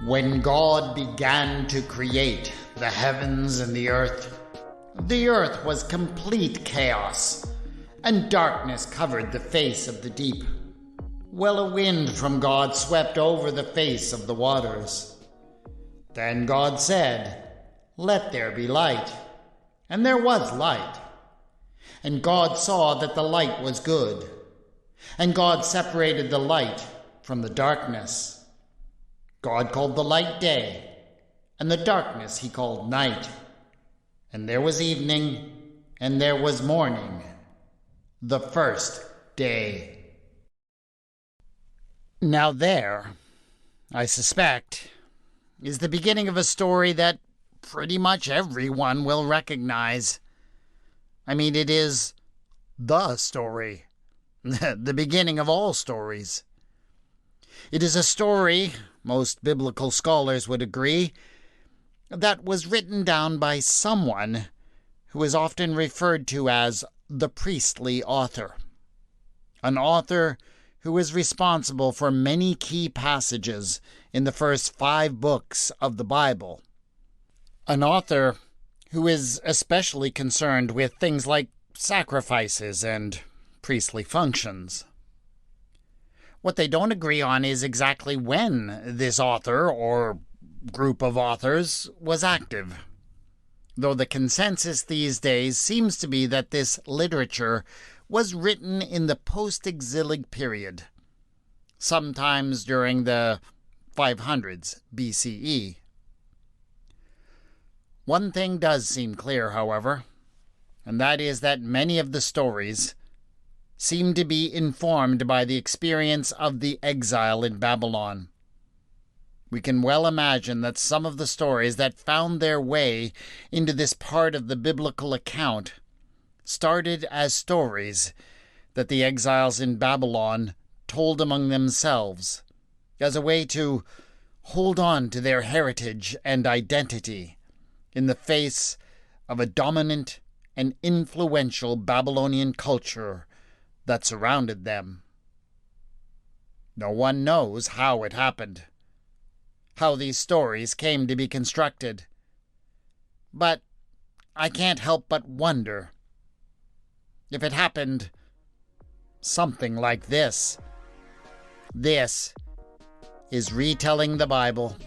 When God began to create the heavens and the earth was complete chaos, and darkness covered the face of the deep, while a wind from God swept over the face of the waters. Then God said, "Let there be light," and there was light. And God saw that the light was good, and God separated the light from the darkness. God called the light day, and the darkness he called night. And there was evening, and there was morning, the first day. Now there, I suspect, is the beginning of a story that pretty much everyone will recognize. I mean, it is the story, the beginning of all stories. It is a story, most biblical scholars would agree, that was written down by someone who is often referred to as the priestly author. An author who is responsible for many key passages in the first 5 books of the Bible. An author who is especially concerned with things like sacrifices and priestly functions. What they don't agree on is exactly when this author, or group of authors, was active, though the consensus these days seems to be that this literature was written in the post-exilic period, sometimes during the 500s BCE. One thing does seem clear, however, and that is that many of the stories seem to be informed by the experience of the exile in Babylon. We can well imagine that some of the stories that found their way into this part of the biblical account started as stories that the exiles in Babylon told among themselves as a way to hold on to their heritage and identity in the face of a dominant and influential Babylonian culture that surrounded them. No one knows how it happened, how these stories came to be constructed. But I can't help but wonder if it happened something like this. This is Retelling the Bible.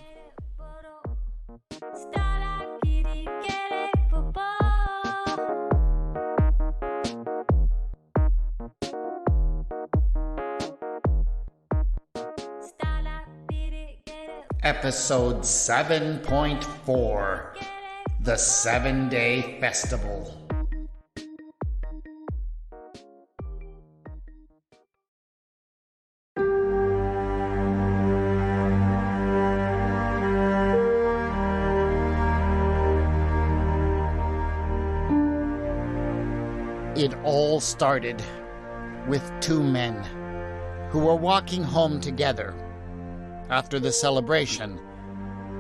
Episode 7.4, The 7-Day Festival. It all started with 2 men who were walking home together after the celebration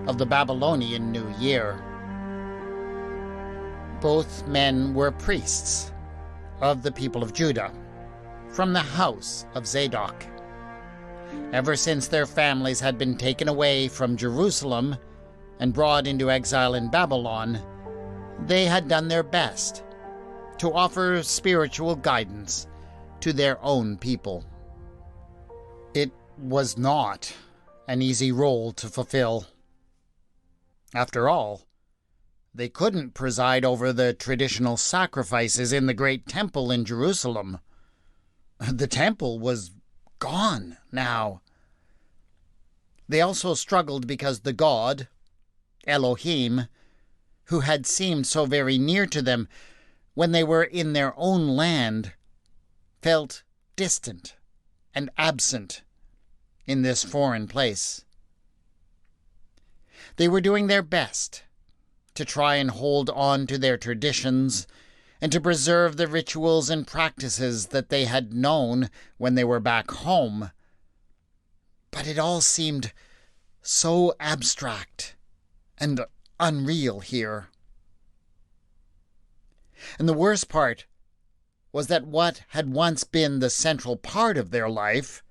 of the Babylonian New Year. Both men were priests of the people of Judah, from the house of Zadok. Ever since their families had been taken away from Jerusalem and brought into exile in Babylon, they had done their best to offer spiritual guidance to their own people. It was not an easy role to fulfill. After all, they couldn't preside over the traditional sacrifices in the great temple in Jerusalem. The temple was gone now. They also struggled because the God, Elohim, who had seemed so very near to them when they were in their own land, felt distant and absent in this foreign place. They were doing their best to try and hold on to their traditions and to preserve the rituals and practices that they had known when they were back home. But it all seemed so abstract and unreal here. And the worst part was that what had once been the central part of their life,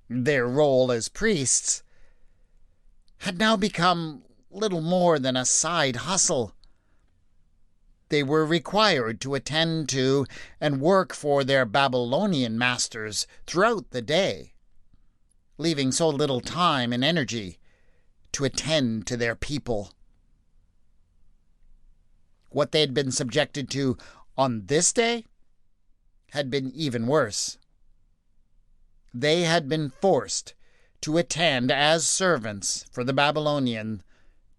their role as priests, had now become little more than a side hustle. They were required to attend to and work for their Babylonian masters throughout the day, leaving so little time and energy to attend to their people. What they had been subjected to on this day had been even worse. They had been forced to attend as servants for the Babylonian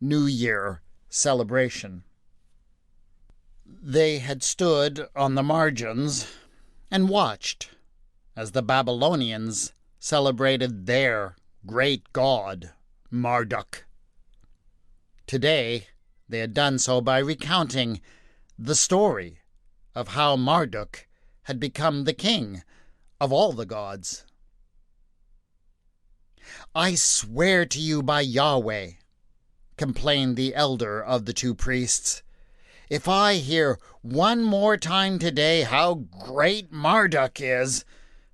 New Year celebration. They had stood on the margins and watched as the Babylonians celebrated their great god, Marduk. Today, they had done so by recounting the story of how Marduk had become the king of all the gods. "I swear to you by Yahweh," complained the elder of the two priests, "if I hear one more time today how great Marduk is,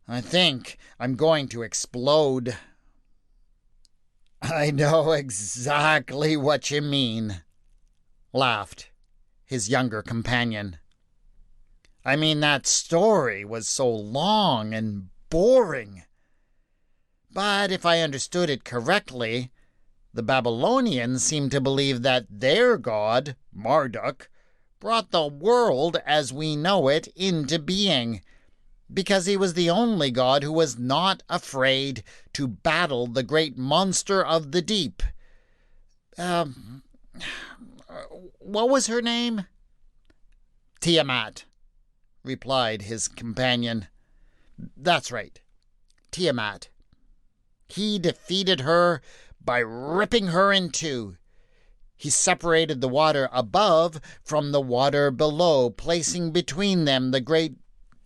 I think I'm going to explode." "I know exactly what you mean," laughed his younger companion. "I mean, that story was so long and boring. But if I understood it correctly, the Babylonians seem to believe that their god, Marduk, brought the world as we know it into being, because he was the only god who was not afraid to battle the great monster of the deep. What was her name?" "Tiamat," replied his companion. "That's right, Tiamat. He defeated her by ripping her in two. He separated the water above from the water below, placing between them the great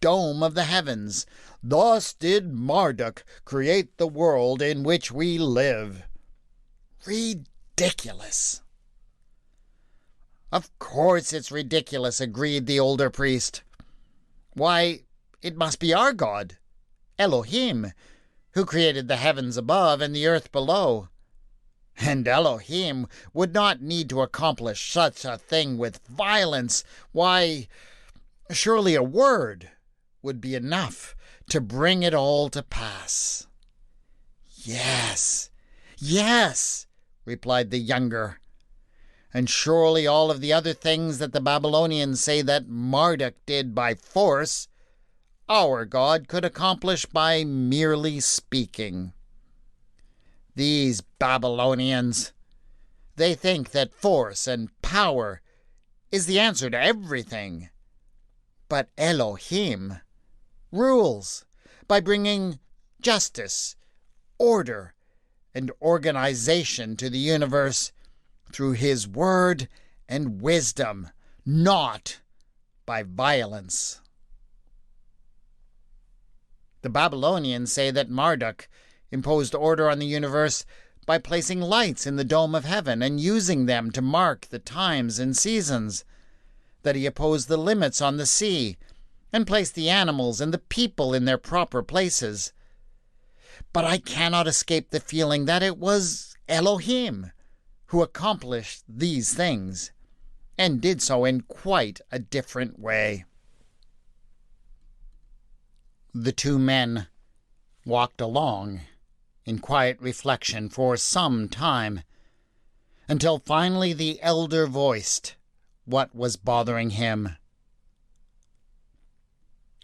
dome of the heavens. Thus did Marduk create the world in which we live." "Ridiculous." "Of course it's ridiculous," agreed the older priest. "Why, it must be our God, Elohim, who created the heavens above and the earth below. And Elohim would not need to accomplish such a thing with violence. Why, surely a word would be enough to bring it all to pass." "Yes, yes," replied the younger. "And surely all of the other things that the Babylonians say that Marduk did by force, our God could accomplish by merely speaking. These Babylonians, they think that force and power is the answer to everything. But Elohim rules by bringing justice, order, and organization to the universe through his word and wisdom, not by violence. The Babylonians say that Marduk imposed order on the universe by placing lights in the dome of heaven and using them to mark the times and seasons, that he opposed the limits on the sea and placed the animals and the people in their proper places. But I cannot escape the feeling that it was Elohim who accomplished these things, and did so in quite a different way." The two men walked along in quiet reflection for some time, until finally the elder voiced what was bothering him.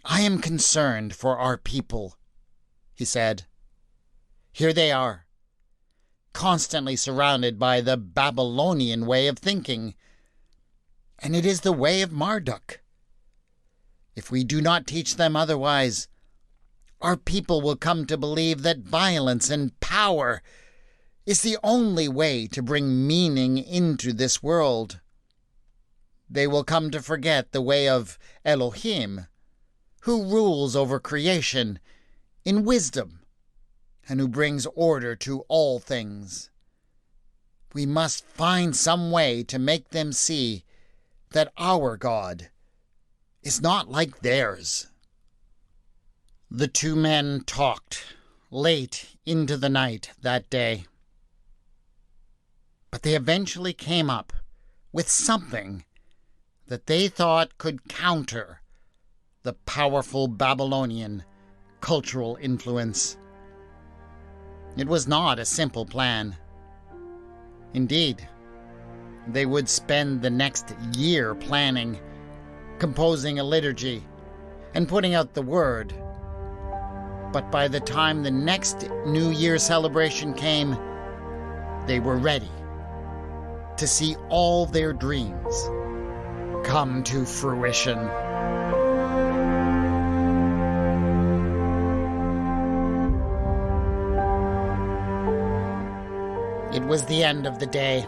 "I am concerned for our people," he said. "Here they are, constantly surrounded by the Babylonian way of thinking, and it is the way of Marduk. If we do not teach them otherwise, our people will come to believe that violence and power is the only way to bring meaning into this world. They will come to forget the way of Elohim, who rules over creation in wisdom and who brings order to all things. We must find some way to make them see that our God is not like theirs." The two men talked late into the night that day. But they eventually came up with something that they thought could counter the powerful Babylonian cultural influence. It was not a simple plan. Indeed, they would spend the next year planning, composing a liturgy, and putting out the word. But by the time the next New Year celebration came, they were ready to see all their dreams come to fruition. It was the end of the day,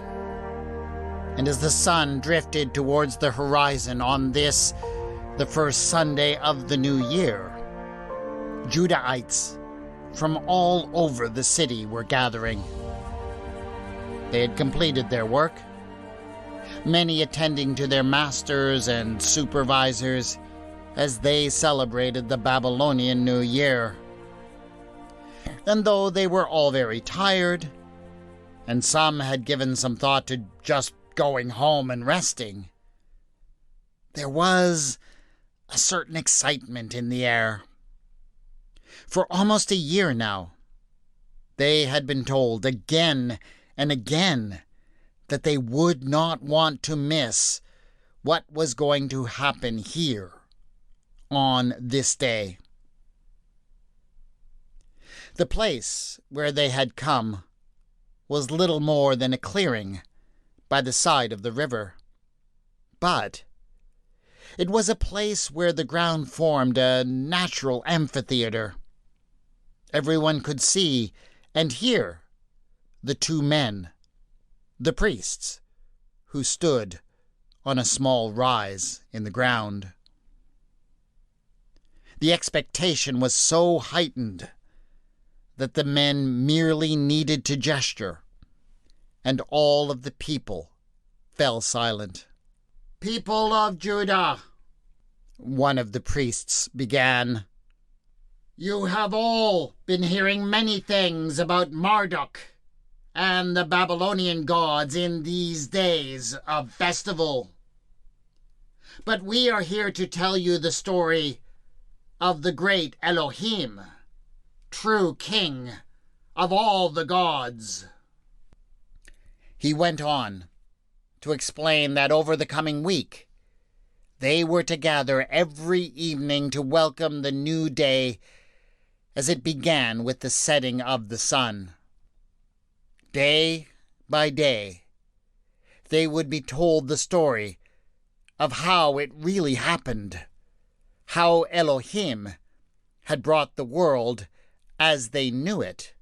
and as the sun drifted towards the horizon on this, the first Sunday of the new year, Judahites from all over the city were gathering. They had completed their work, many attending to their masters and supervisors as they celebrated the Babylonian New Year. And though they were all very tired, and some had given some thought to just going home and resting, there was a certain excitement in the air. For almost a year now, they had been told again and again that they would not want to miss what was going to happen here on this day. The place where they had come was little more than a clearing by the side of the river. But it was a place where the ground formed a natural amphitheater. Everyone could see and hear the two men, the priests, who stood on a small rise in the ground. The expectation was so heightened that the men merely needed to gesture, and all of the people fell silent. "People of Judah," one of the priests began, "you have all been hearing many things about Marduk and the Babylonian gods in these days of festival. But we are here to tell you the story of the great Elohim, true king of all the gods." He went on to explain that over the coming week, they were to gather every evening to welcome the new day as it began with the setting of the sun. Day by day, they would be told the story of how it really happened, how Elohim had brought the world as they knew it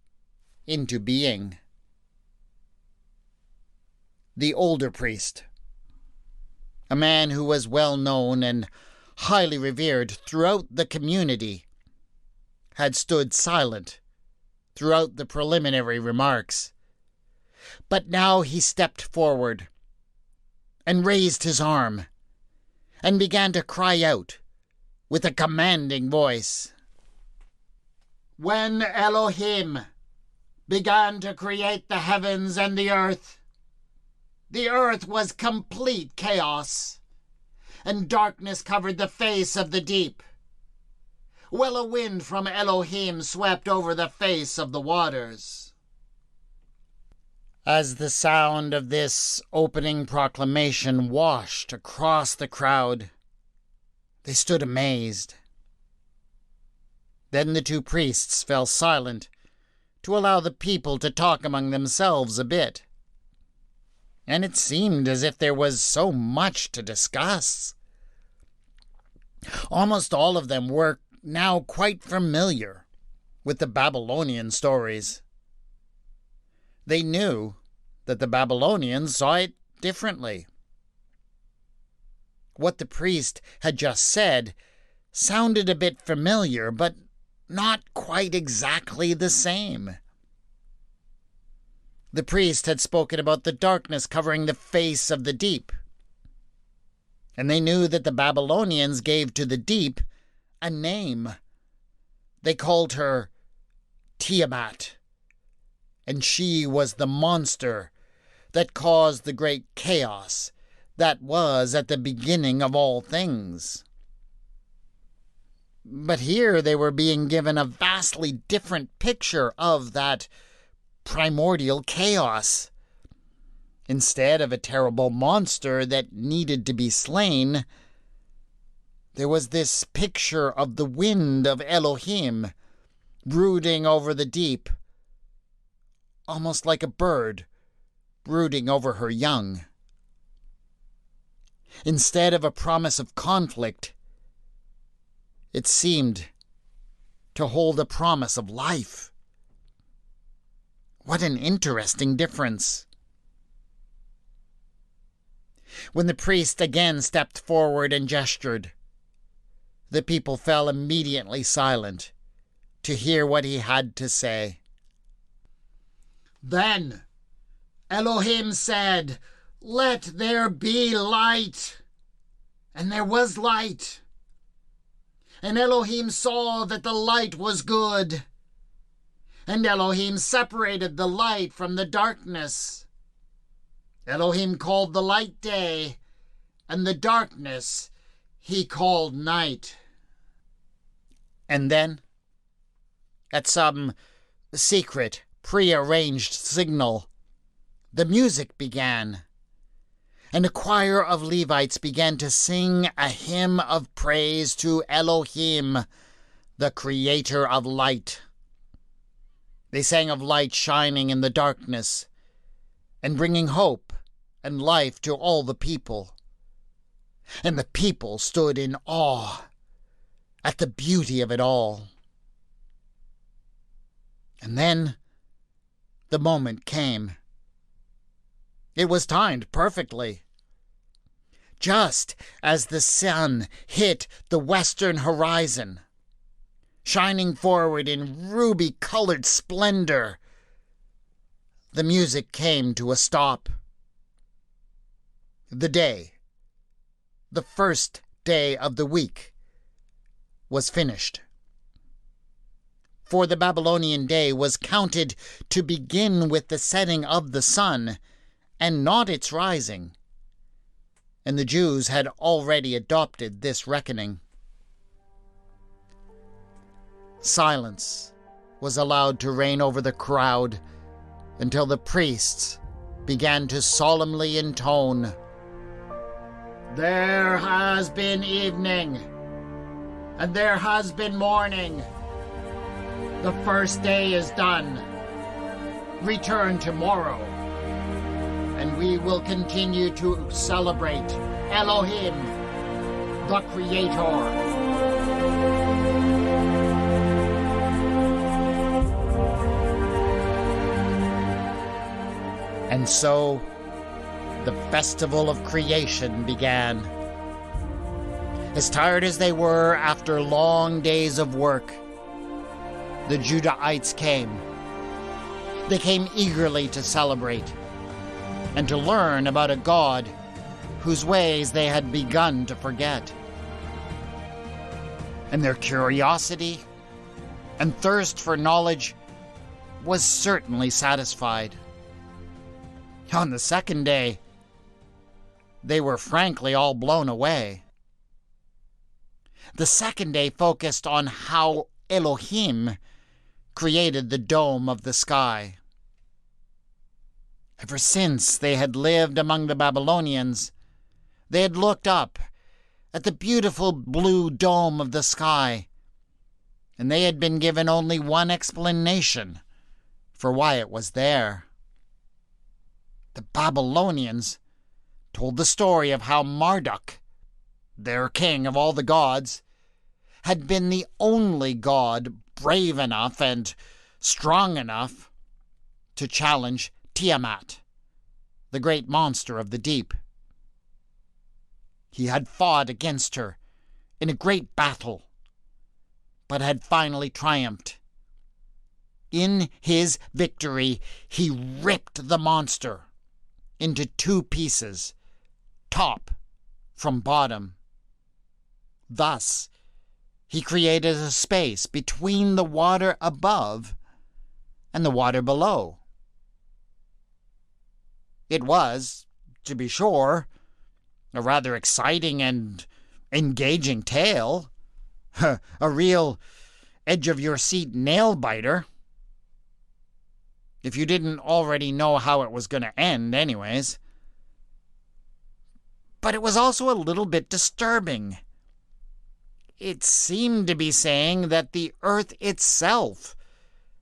into being. The older priest, a man who was well known and highly revered throughout the community, had stood silent throughout the preliminary remarks. But now he stepped forward and raised his arm and began to cry out with a commanding voice. "When Elohim began to create the heavens and the earth was complete chaos, and darkness covered the face of the deep, while a wind from Elohim swept over the face of the waters." As the sound of this opening proclamation washed across the crowd, they stood amazed. Then the two priests fell silent to allow the people to talk among themselves a bit. And it seemed as if there was so much to discuss. Almost all of them were now quite familiar with the Babylonian stories. They knew that the Babylonians saw it differently. What the priest had just said sounded a bit familiar, but not quite exactly the same. The priest had spoken about the darkness covering the face of the deep, and they knew that the Babylonians gave to the deep a name. They called her Tiamat, and she was the monster that caused the great chaos that was at the beginning of all things. But here they were being given a vastly different picture of that primordial chaos. Instead of a terrible monster that needed to be slain, there was this picture of the wind of Elohim brooding over the deep, almost like a bird brooding over her young. Instead of a promise of conflict, it seemed to hold a promise of life. What an interesting difference. When the priest again stepped forward and gestured, the people fell immediately silent to hear what he had to say. Then Elohim said, "Let there be light." And there was light. And Elohim saw that the light was good. And Elohim separated the light from the darkness. Elohim called the light day, and the darkness he called night. And then, at some secret, prearranged signal, the music began, and a choir of Levites began to sing a hymn of praise to Elohim, the creator of light. They sang of light shining in the darkness and bringing hope and life to all the people. And the people stood in awe at the beauty of it all. And then the moment came. It was timed perfectly. Just as the sun hit the western horizon, shining forward in ruby-colored splendor, the music came to a stop. The day, the first day of the week, was finished. For the Babylonian day was counted to begin with the setting of the sun, and not its rising. And the Jews had already adopted this reckoning. Silence was allowed to reign over the crowd until the priests began to solemnly intone, "There has been evening, and there has been morning. The first day is done. Return tomorrow, and we will continue to celebrate Elohim, the Creator." And so, the festival of creation began. As tired as they were after long days of work, the Judahites came. They came eagerly to celebrate and to learn about a God whose ways they had begun to forget. And their curiosity and thirst for knowledge was certainly satisfied. On the second day, they were frankly all blown away. The second day focused on how Elohim created the dome of the sky. Ever since they had lived among the Babylonians, they had looked up at the beautiful blue dome of the sky, and they had been given only one explanation for why it was there. The Babylonians told the story of how Marduk, their king of all the gods, had been the only god brave enough and strong enough to challenge Tiamat, the great monster of the deep. He had fought against her in a great battle, but had finally triumphed. In his victory, he ripped the monster into two pieces, top from bottom. Thus, he created a space between the water above and the water below. It was, to be sure, a rather exciting and engaging tale. A real edge-of-your-seat nail-biter. If you didn't already know how it was going to end anyways. But it was also a little bit disturbing. It seemed to be saying that the earth itself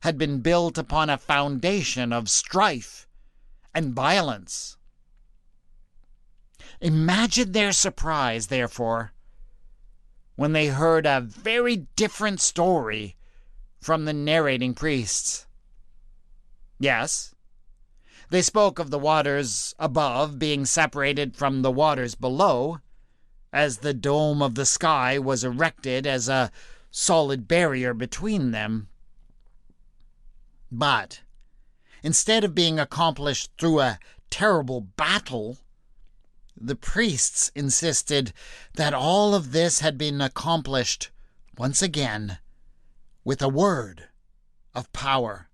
had been built upon a foundation of strife and violence. Imagine their surprise, therefore, when they heard a very different story from the narrating priests. Yes, they spoke of the waters above being separated from the waters below, as the dome of the sky was erected as a solid barrier between them. But instead of being accomplished through a terrible battle, the priests insisted that all of this had been accomplished, once again, with a word of power.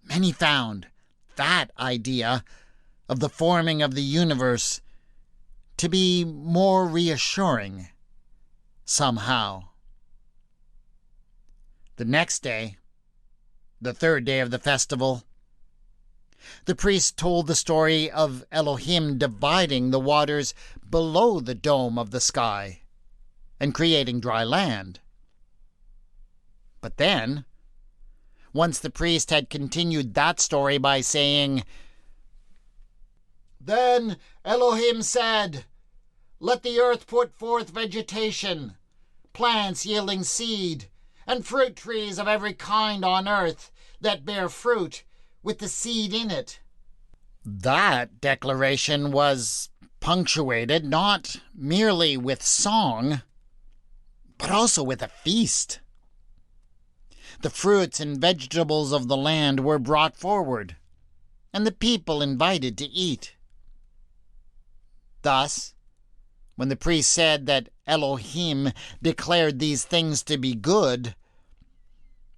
Many found that idea of the forming of the universe to be more reassuring, somehow. The next day, the third day of the festival, the priest told the story of Elohim dividing the waters below the dome of the sky and creating dry land. But then, once the priest had continued that story by saying, "Then Elohim said, 'Let the earth put forth vegetation, plants yielding seed, and fruit trees of every kind on earth that bear fruit with the seed in it.'" That declaration was punctuated not merely with song, but also with a feast. The fruits and vegetables of the land were brought forward, and the people invited to eat. Thus, when the priest said that Elohim declared these things to be good,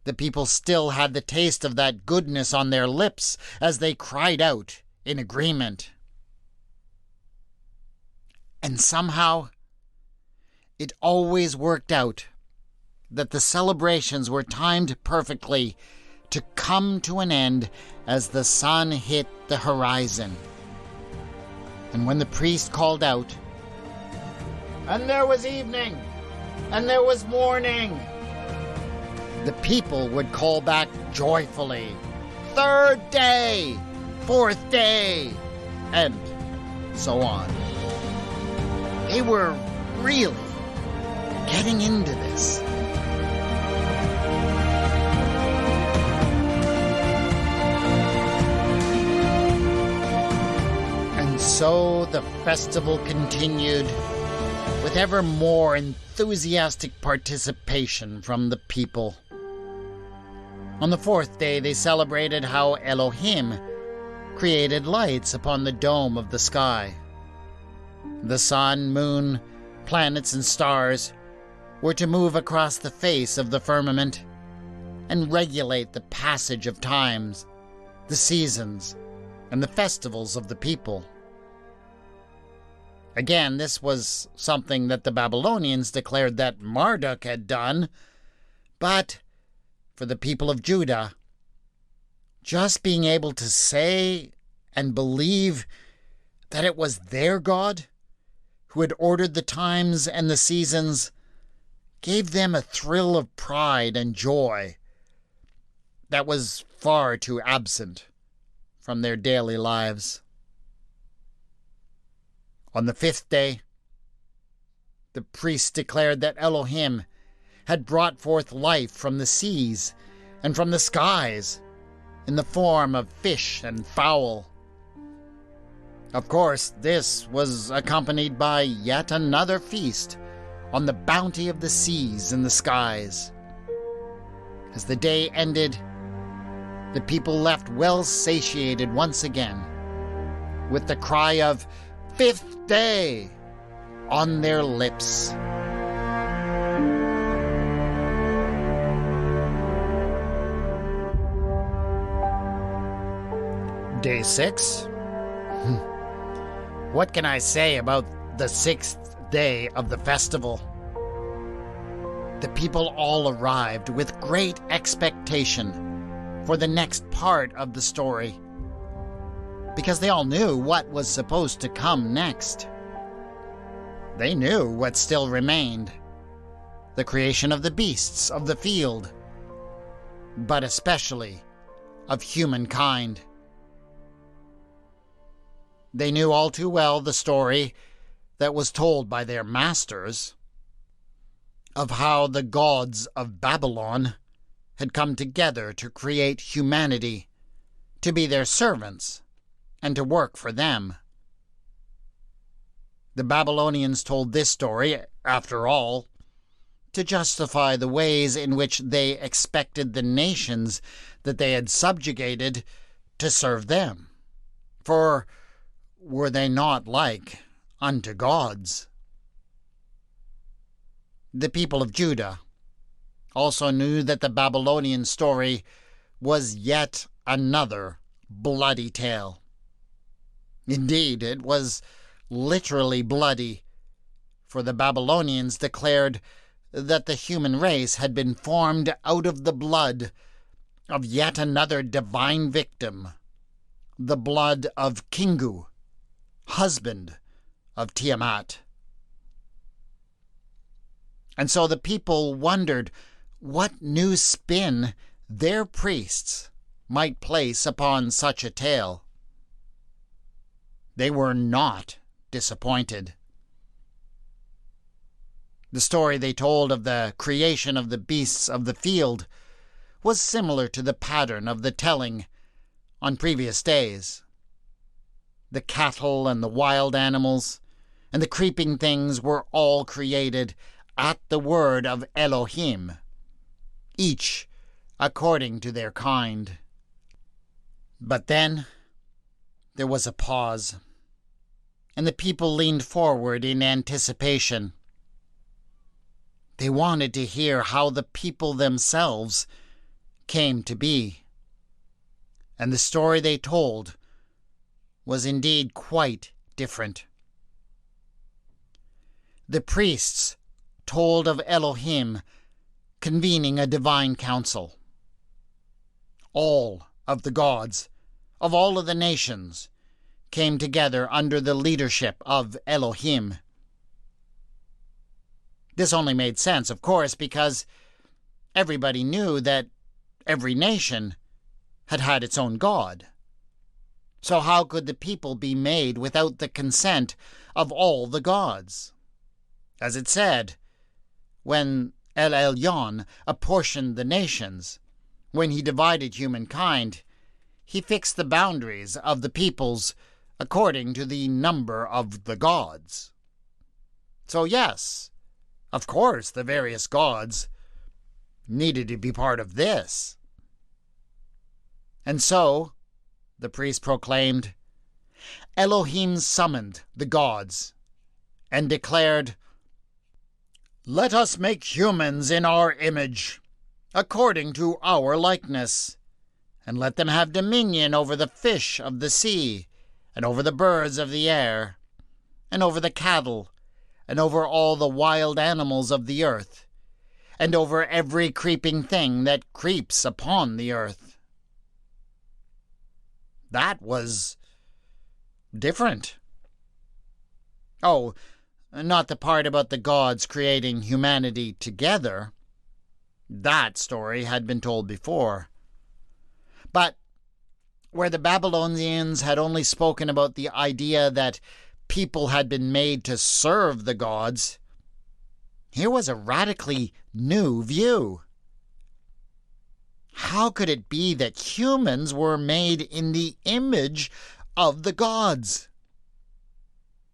the people still had the taste of that goodness on their lips as they cried out in agreement. And somehow, it always worked out that the celebrations were timed perfectly to come to an end as the sun hit the horizon. And when the priest called out, "And there was evening, and there was morning," the people would call back joyfully, "Third day, fourth day," and so on. They were really getting into this. And so the festival continued with ever more enthusiastic participation from the people. On the fourth day, they celebrated how Elohim created lights upon the dome of the sky. The sun, moon, planets, and stars were to move across the face of the firmament and regulate the passage of times, the seasons, and the festivals of the people. Again, this was something that the Babylonians declared that Marduk had done, but for the people of Judah, just being able to say and believe that it was their God who had ordered the times and the seasons gave them a thrill of pride and joy that was far too absent from their daily lives. On the fifth day, the priests declared that Elohim had brought forth life from the seas and from the skies in the form of fish and fowl. Of course, this was accompanied by yet another feast on the bounty of the seas and the skies. As the day ended, the people left well satiated once again, with the cry of "Fifth day" on their lips. Day 6? What can I say about the 6th day of the festival? The people all arrived with great expectation for the next part of the story, because they all knew what was supposed to come next. They knew what still remained, the creation of the beasts of the field, but especially of humankind. They knew all too well the story that was told by their masters of how the gods of Babylon had come together to create humanity, to be their servants, and to work for them. The Babylonians told this story, after all, to justify the ways in which they expected the nations that they had subjugated to serve them. For were they not like unto gods? The people of Judah also knew that the Babylonian story was yet another bloody tale. Indeed, it was literally bloody, for the Babylonians declared that the human race had been formed out of the blood of yet another divine victim, the blood of Kingu, husband of Tiamat. And so the people wondered what new spin their priests might place upon such a tale. They were not disappointed. The story they told of the creation of the beasts of the field was similar to the pattern of the telling on previous days. The cattle and the wild animals and the creeping things were all created at the word of Elohim, each according to their kind. But then there was a pause, and the people leaned forward in anticipation. They wanted to hear how the people themselves came to be. And the story they told was indeed quite different. The priests told of Elohim convening a divine council. All of the gods of all of the nations came together under the leadership of Elohim. This only made sense, of course, because everybody knew that every nation had had its own god. So how could the people be made without the consent of all the gods? As it said, when El Elyon apportioned the nations, when he divided humankind, he fixed the boundaries of the peoples according to the number of the gods. So yes, of course the various gods needed to be part of this. And so, the priest proclaimed, Elohim summoned the gods and declared, "Let us make humans in our image, according to our likeness, and let them have dominion over the fish of the sea, and over the birds of the air, and over the cattle, and over all the wild animals of the earth, and over every creeping thing that creeps upon the earth." That was different. Oh, not the part about the gods creating humanity together. That story had been told before. But where the Babylonians had only spoken about the idea that people had been made to serve the gods, here was a radically new view. How could it be that humans were made in the image of the gods?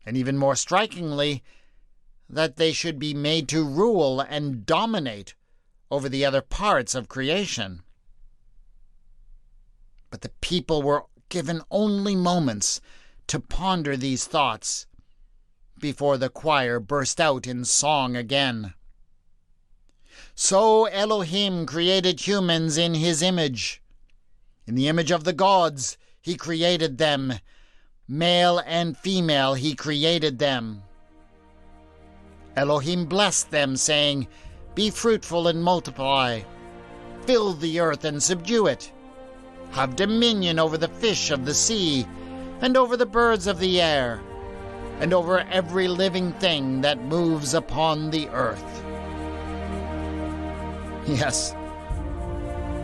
And even more strikingly, that they should be made to rule and dominate over the other parts of creation. But the people were given only moments to ponder these thoughts before the choir burst out in song again. So Elohim created humans in his image. In the image of the gods, He created them. Male and female, he created them. Elohim blessed them, saying, "Be fruitful and multiply. Fill the earth and subdue it. Have dominion over the fish of the sea, and over the birds of the air, and over every living thing that moves upon the earth." Yes,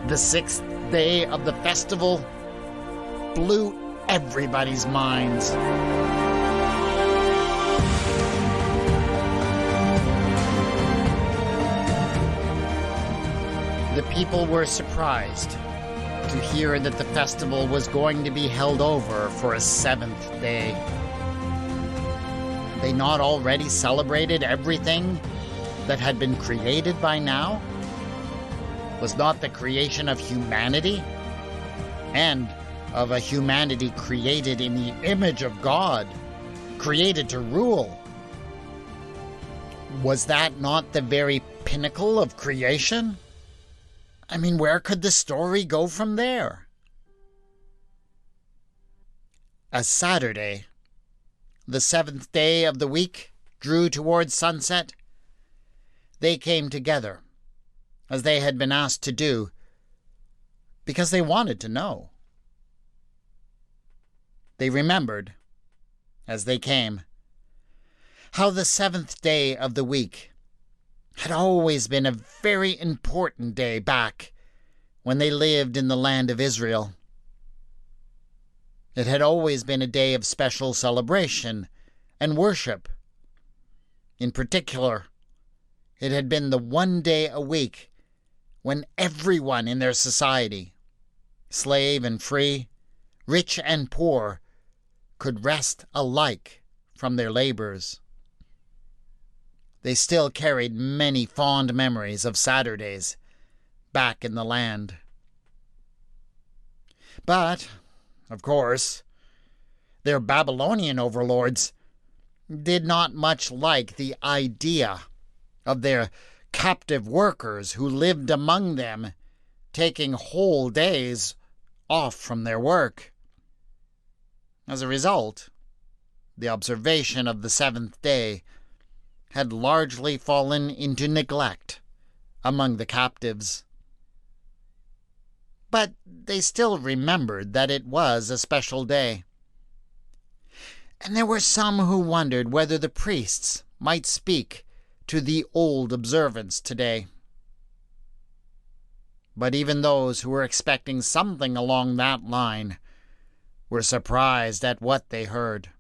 the sixth day of the festival blew everybody's minds. The people were surprised to hear that the festival was going to be held over for a seventh day. Had they not already celebrated everything that had been created by now? Was not the creation of humanity, and of a humanity created in the image of God, created to rule, was that not the very pinnacle of creation? I mean, where could the story go from there? As Saturday, the seventh day of the week, drew towards sunset, they came together, as they had been asked to do, because they wanted to know. They remembered, as they came, how the seventh day of the week had always been a very important day back when they lived in the land of Israel. It had always been a day of special celebration and worship. In particular, it had been the one day a week when everyone in their society, slave and free, rich and poor, could rest alike from their labors. They still carried many fond memories of Saturdays back in the land. But, of course, their Babylonian overlords did not much like the idea of their captive workers who lived among them taking whole days off from their work. As a result, the observation of the seventh day had largely fallen into neglect among the captives. But they still remembered that it was a special day. And there were some who wondered whether the priests might speak to the old observance today. But even those who were expecting something along that line were surprised at what they heard.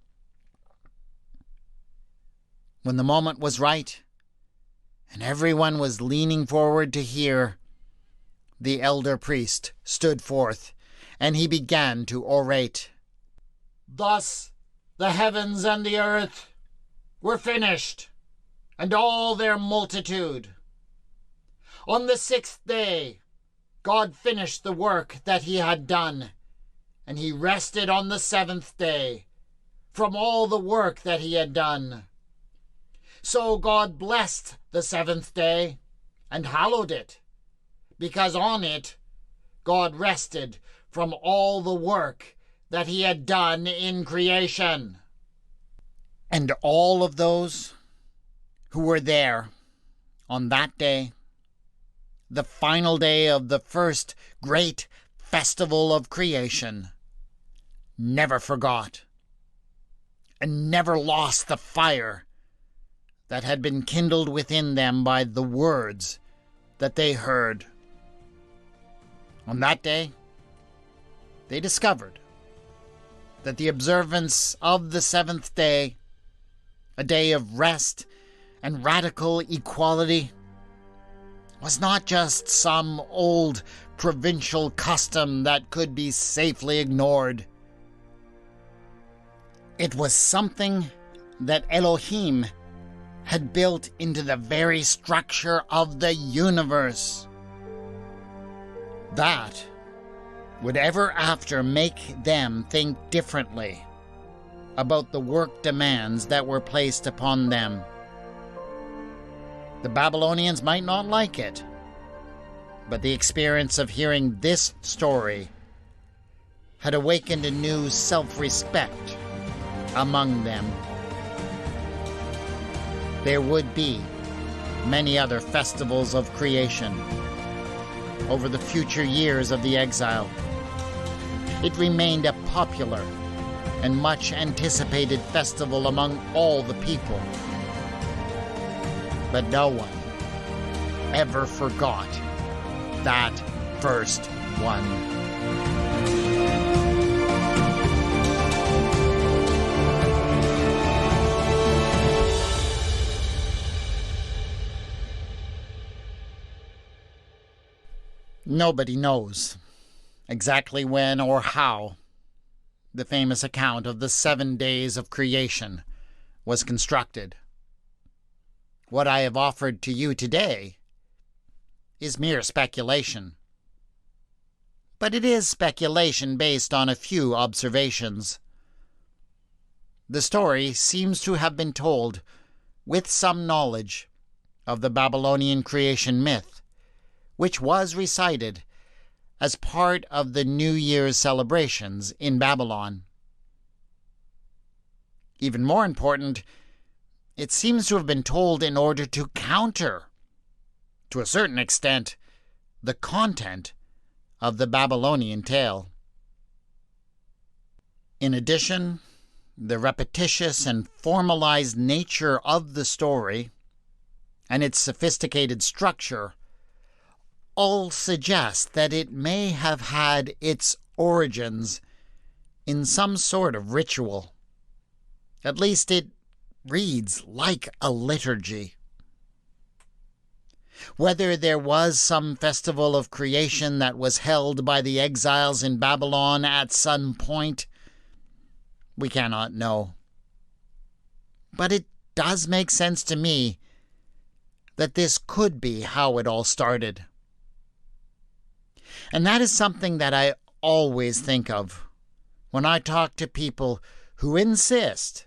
When the moment was right, and everyone was leaning forward to hear, the elder priest stood forth, and he began to orate. "Thus the heavens and the earth were finished, and all their multitude. On the sixth day God finished the work that he had done, and he rested on the seventh day from all the work that he had done. So God blessed the seventh day and hallowed it, because on it God rested from all the work that he had done in creation." And all of those who were there on that day, the final day of the first great festival of creation, never forgot and never lost the fire that had been kindled within them by the words that they heard. On that day, they discovered that the observance of the seventh day, a day of rest and radical equality, was not just some old provincial custom that could be safely ignored. It was something that Elohim had built into the very structure of the universe. That would ever after make them think differently about the work demands that were placed upon them. The Babylonians might not like it, but the experience of hearing this story had awakened a new self-respect among them. There would be many other festivals of creation over the future years of the exile. It remained a popular and much anticipated festival among all the people. But no one ever forgot that first one. Nobody knows exactly when or how the famous account of the 7 days of creation was constructed. What I have offered to you today is mere speculation. But it is speculation based on a few observations. The story seems to have been told with some knowledge of the Babylonian creation myth, which was recited as part of the New Year's celebrations in Babylon. Even more important, it seems to have been told in order to counter, to a certain extent, the content of the Babylonian tale. In addition, the repetitious and formalized nature of the story and its sophisticated structure all suggest that it may have had its origins in some sort of ritual. At least it reads like a liturgy. Whether there was some festival of creation that was held by the exiles in Babylon at some point, we cannot know. But it does make sense to me that this could be how it all started. And that is something that I always think of when I talk to people who insist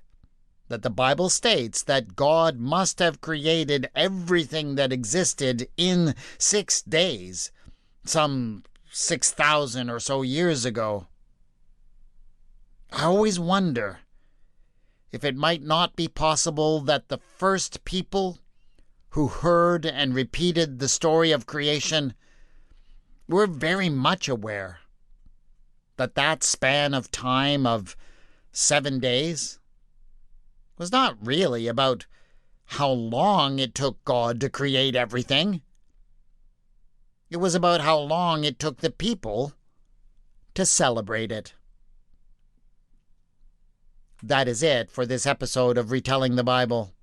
that the Bible states that God must have created everything that existed in 6 days, some 6,000 or so years ago. I always wonder if it might not be possible that the first people who heard and repeated the story of creation were very much aware that that span of time of 7 days was not really about how long it took God to create everything. It was about how long it took the people to celebrate it. That is it for this episode of Retelling the Bible.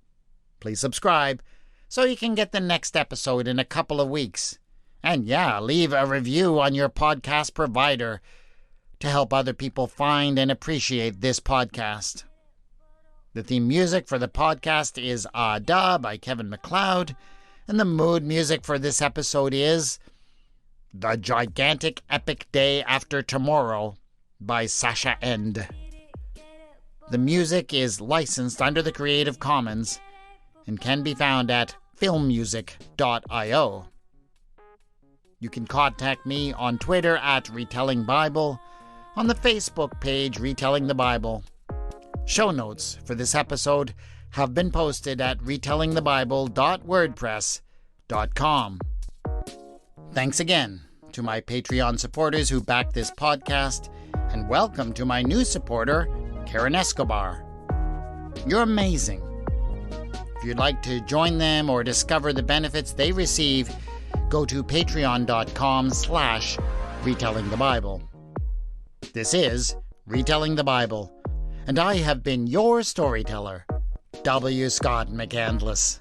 Please subscribe so you can get the next episode in a couple of weeks. And yeah, leave a review on your podcast provider to help other people find and appreciate this podcast. The theme music for the podcast is Ah Da by Kevin MacLeod, and the mood music for this episode is The Gigantic Epic Day After Tomorrow by Sasha End. The music is licensed under the Creative Commons and can be found at filmmusic.io. You can contact me on Twitter at Retelling Bible, on the Facebook page Retelling the Bible. Show notes for this episode have been posted at retellingthebible.wordpress.com. Thanks again to my Patreon supporters who back this podcast, and welcome to my new supporter, Karen Escobar. You're amazing. If you'd like to join them or discover the benefits they receive, go to patreon.com/retellingthebible. This is Retelling the Bible, and I have been your storyteller, W. Scott McCandless.